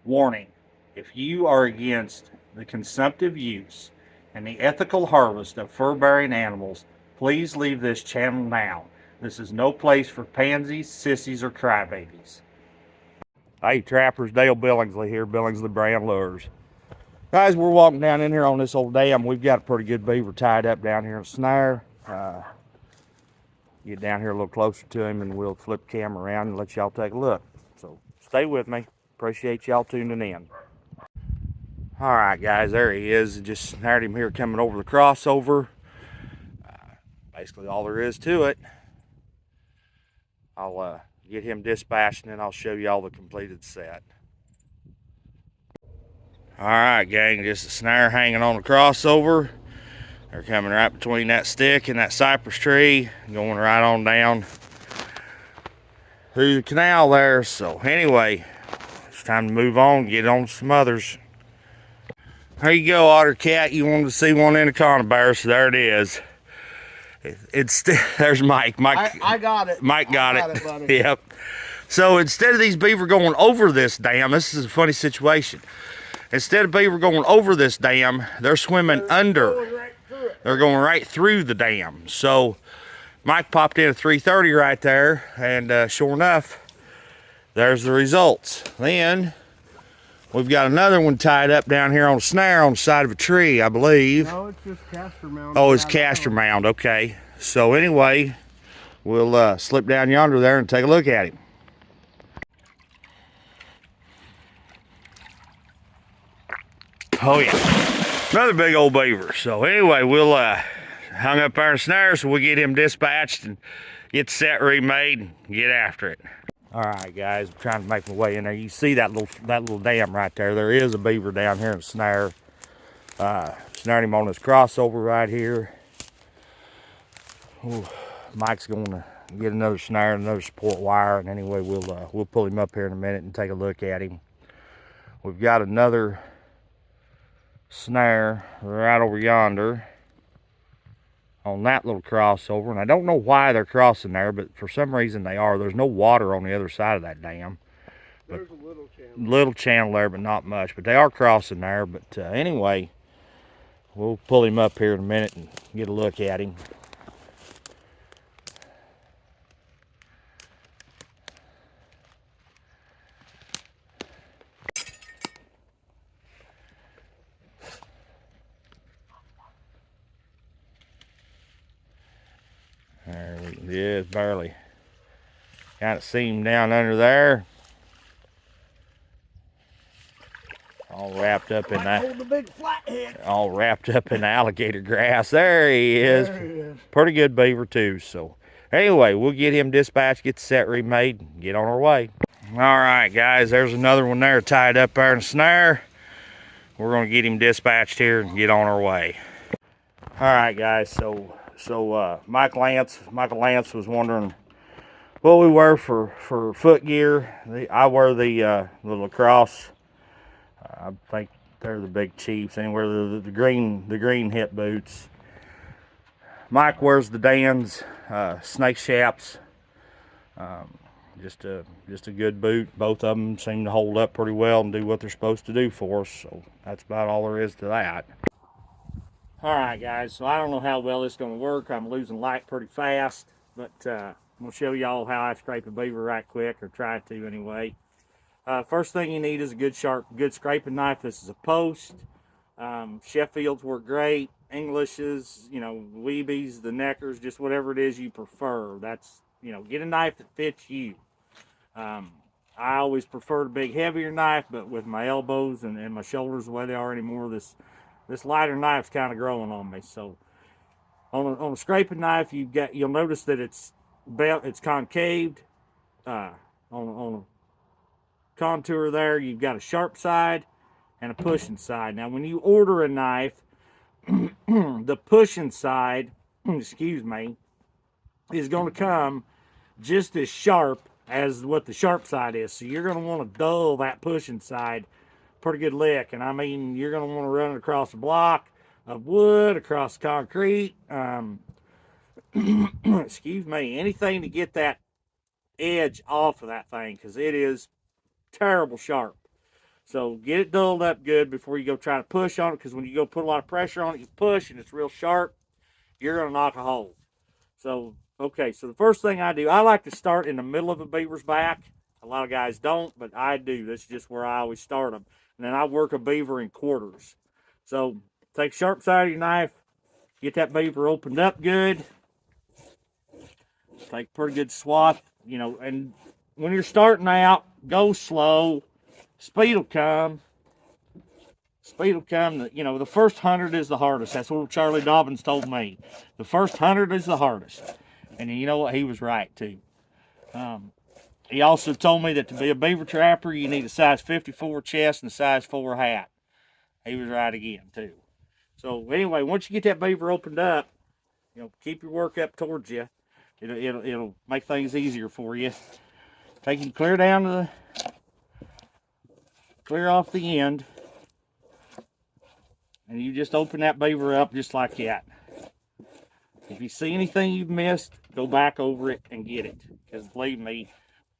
Warning: if you are against the consumptive use and the ethical harvest of fur-bearing animals, please leave this channel now. This is no place for pansies, sissies, or crybabies. Hey trappers, Dale Billingsley here, Billingsley Brand Lures. Guys, we're walking down in here on this old dam. We've got a pretty good beaver tied up down here in a snare. Get down here a little closer to him and we'll flip the camera around and let y'all take a look. So stay with me. Appreciate y'all tuning in. All right, guys, there he is. Just snared him here coming over the crossover. Basically all there is to it. I'll get him dispatched and then I'll show y'all the completed set. All right, gang, just a snare hanging on the crossover. They're coming right between that stick and that cypress tree, going right on down through the canal there. So anyway, it's time to move on, get on some others. There you go, Otter Cat. You wanted to see one anaconda bear, so there it is. There's Mike. I got it. Mike got it. Buddy. Yep. So instead of these beaver going over this dam, this is a funny situation. Instead of beaver going over this dam, they're swimming under. They're going right through the dam. So Mike popped in a 330 right there, and sure enough, there's the results. Then we've got another one tied up down here on a snare on the side of a tree, I believe. No, it's just castor mound. Oh, it's castor mound. Okay. So anyway, we'll slip down yonder there and take a look at him. Oh yeah, another big old beaver. So anyway, we'll hung up our snare, so we'll get him dispatched and get the set remade and get after it. All right, guys, I'm trying to make my way in there. You see that little dam right there. There is a beaver down here in the snare. Snared him on this crossover right here. Ooh, Mike's going to get another snare and another support wire, and anyway, we'll pull him up here in a minute and take a look at him. We've got another snare right over yonder on that little crossover, and I don't know why they're crossing there, but for some reason they are. There's no water on the other side of that dam. There's a little channel there, but not much. But they are crossing there. But anyway, we'll pull him up here in a minute and get a look at him. There he is, barely. Kind of see him down under there. All wrapped up in that. The big flathead. All wrapped up in the alligator grass. There he is. There he is. Pretty good beaver too. So anyway, we'll get him dispatched, get the set remade, and get on our way. All right, guys, there's another one there tied up there in a snare. We're gonna get him dispatched here and get on our way. All right, guys, so Michael Lance was wondering what we wear for foot gear. I wear the lacrosse. I think they're the big chiefs. Anywhere the green hip boots. Mike wears the Dan's snake chaps. Just a good boot. Both of them seem to hold up pretty well and do what they're supposed to do for us. So that's about all there is to that. All right, guys, so I don't know how well this is going to work. I'm losing light pretty fast, but I'm going to show y'all how I scrape a beaver right quick, or try to anyway. First thing you need is a good scraping knife. This is a post. Sheffields work great. Englishes, Weebies, the Neckers, just whatever it is you prefer. That's, get a knife that fits you. I always prefer the big, heavier knife, but with my elbows and my shoulders the way they are anymore, this lighter knife's kind of growing on me. So on a scraping knife, you'll notice that it's concaved. On a contour there, you've got a sharp side and a pushing side. Now, when you order a knife, the pushing side, excuse me, is going to come just as sharp as what the sharp side is. So you're going to want to dull that pushing side pretty good lick. And I mean, you're going to want to run it across a block of wood, across concrete, excuse me, anything to get that edge off of that thing, because it is terrible sharp. So get it dulled up good before you go try to push on it, because when you go put a lot of pressure on it, you push and it's real sharp, you're going to knock a hole. So, okay, so the first thing I do, I like to start in the middle of a beaver's back. A lot of guys don't, but I do. That's just where I always start them. And then I work a beaver in quarters. So take sharp side of your knife, get that beaver opened up good. Take a pretty good swath, you know, and when you're starting out, go slow. Speed will come. Speed will come. You know, the first 100 is the hardest. That's what Charlie Dobbins told me. The first 100 is the hardest. And you know what? He was right, too. He also told me that to be a beaver trapper, you need a size 54 chest and a size 4 hat. He was right again, too. So, anyway, once you get that beaver opened up, you know, keep your work up towards you. It'll make things easier for you. Take him clear down to the, clear off the end. And you just open that beaver up just like that. If you see anything you've missed, go back over it and get it. Because believe me,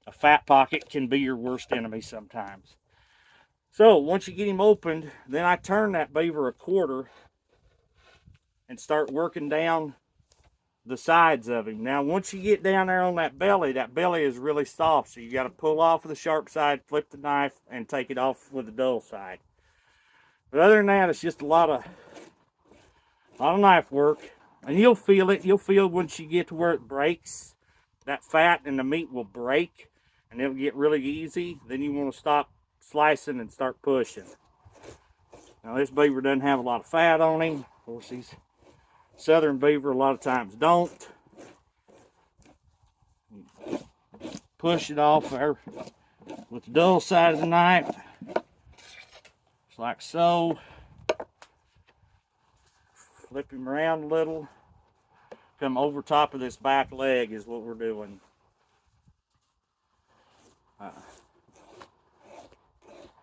a fat pocket can be your worst enemy sometimes. So once you get him opened, then I turn that beaver a quarter and start working down the sides of him. Now once you get down there on that belly is really soft, so you got to pull off with the sharp side, flip the knife, and take it off with the dull side. But other than that, it's just a lot of knife work, and you'll feel it. You'll feel once you get to where it breaks, that fat and the meat will break, and it'll get really easy. Then you want to stop slicing and start pushing. Now this beaver doesn't have a lot of fat on him. Of course, these southern beaver a lot of times don't. Push it off there with the dull side of the knife, just like so. Flip him around a little. Come over top of this back leg is what we're doing.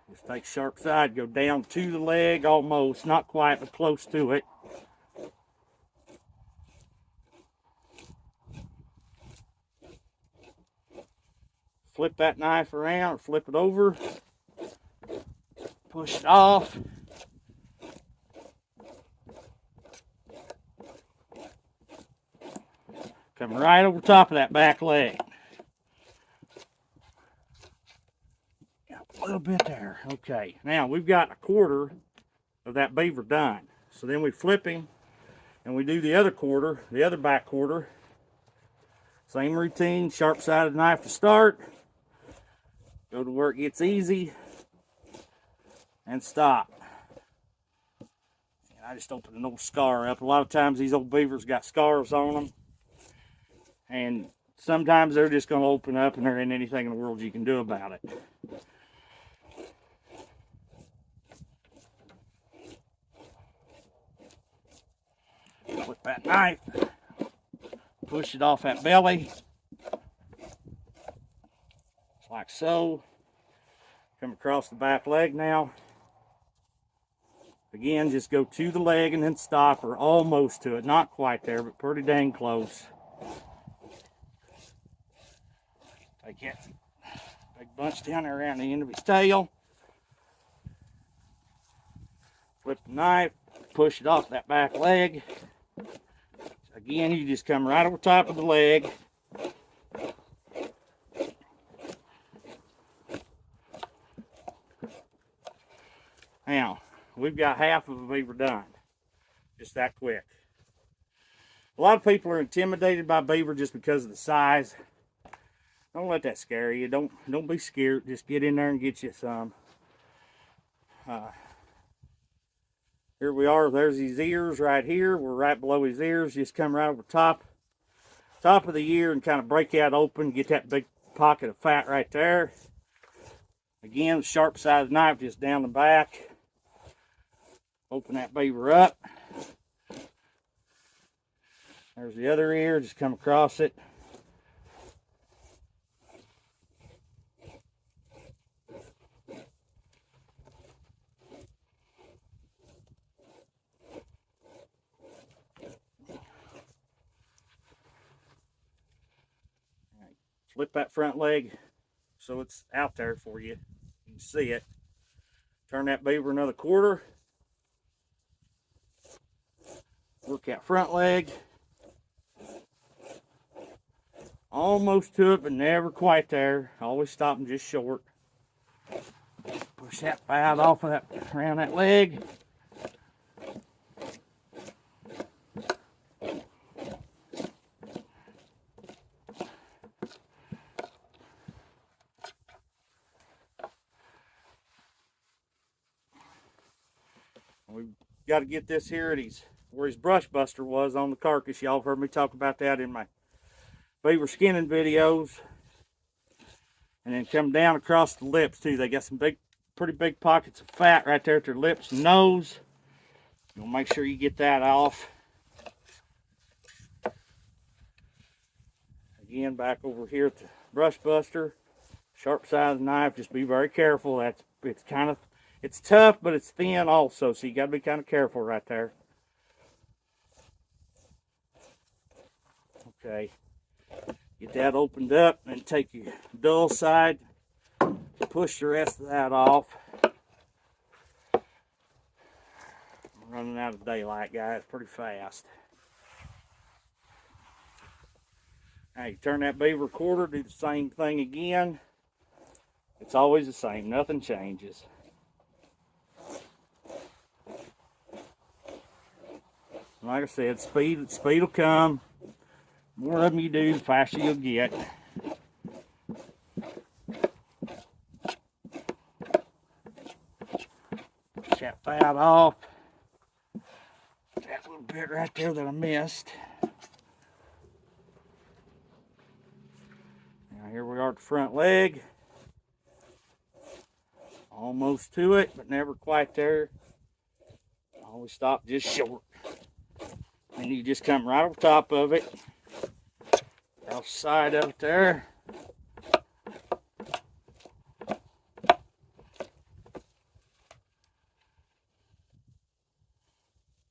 Just take sharp side, go down to the leg almost, not quite, but close to it. Flip that knife around, or flip it over. Push it off. Come right over top of that back leg. A little bit there. Okay, now we've got a quarter of that beaver done. So then we flip him and we do the other quarter, the other back quarter. Same routine, sharp sided knife to start. Go to where it gets easy and stop. And I just opened an old scar up. A lot of times these old beavers got scars on them. And sometimes they're just going to open up and there ain't anything in the world you can do about it. Flip that knife, push it off that belly, just like so. Come across the back leg now. Again, just go to the leg and then stop, or almost to it. Not quite there, but pretty dang close. Take that big bunch down there around the end of his tail. Flip the knife, push it off that back leg. Again, you just come right over top of the leg. Now, we've got half of a beaver done. Just that quick. A lot of people are intimidated by beaver just because of the size. Don't let that scare you. Don't be scared. Just get in there and get you some. Here we are. There's his ears right here. We're right below his ears. Just come right over top of the ear and kind of break that open. Get that big pocket of fat right there. Again, sharp side of the knife just down the back. Open that beaver up. There's the other ear. Just come across it. Flip that front leg so it's out there for you. You can see it. Turn that beaver another quarter. Work that front leg. Almost to it, but never quite there. Always stopping just short. Push that bite off of that, around that leg. We've got to get this here at where his brush buster was on the carcass. Y'all have heard me talk about that in my beaver skinning videos. And then come down across the lips too. They got some pretty big pockets of fat right there at their lips and nose. You'll make sure you get that off. Again, back over here at the brush buster. Sharp side of the knife, just be very careful. It's tough, but it's thin also, so you got to be kind of careful right there. Okay, get that opened up and take your dull side, push the rest of that off. I'm running out of daylight, guys, pretty fast. Now you turn that beaver quarter, do the same thing again. It's always the same, nothing changes. Like I said, speed will come. The more of them you do, the faster you'll get. Push that fat off. That little bit right there that I missed. Now here we are at the front leg. Almost to it, but never quite there. Always stop just short. And you just come right over top of it. Off the side of it there.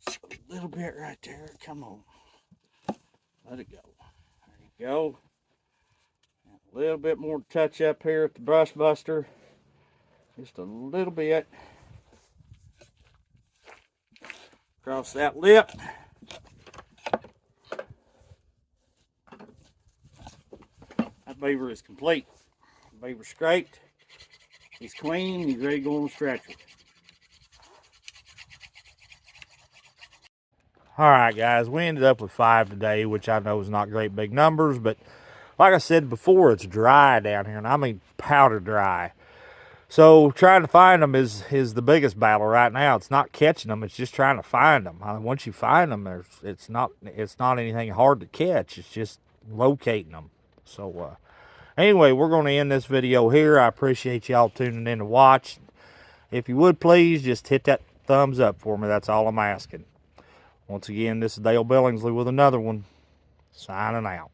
Just a little bit right there. Come on. Let it go. There you go. And a little bit more touch up here at the brush buster. Just a little bit. Across that lip. That beaver is complete. The beaver scraped. He's clean. He's ready to go on the stretcher. All right, guys. We ended up with 5 today, which I know is not great big numbers, but like I said before, it's dry down here, and I mean powder dry. So trying to find them is the biggest battle right now. It's not catching them; it's just trying to find them. Once you find them, it's not anything hard to catch. It's just locating them. So anyway, we're going to end this video here. I appreciate y'all tuning in to watch. If you would please just hit that thumbs up for me. That's all I'm asking. Once again, this is Dale Billingsley with another one. Signing out.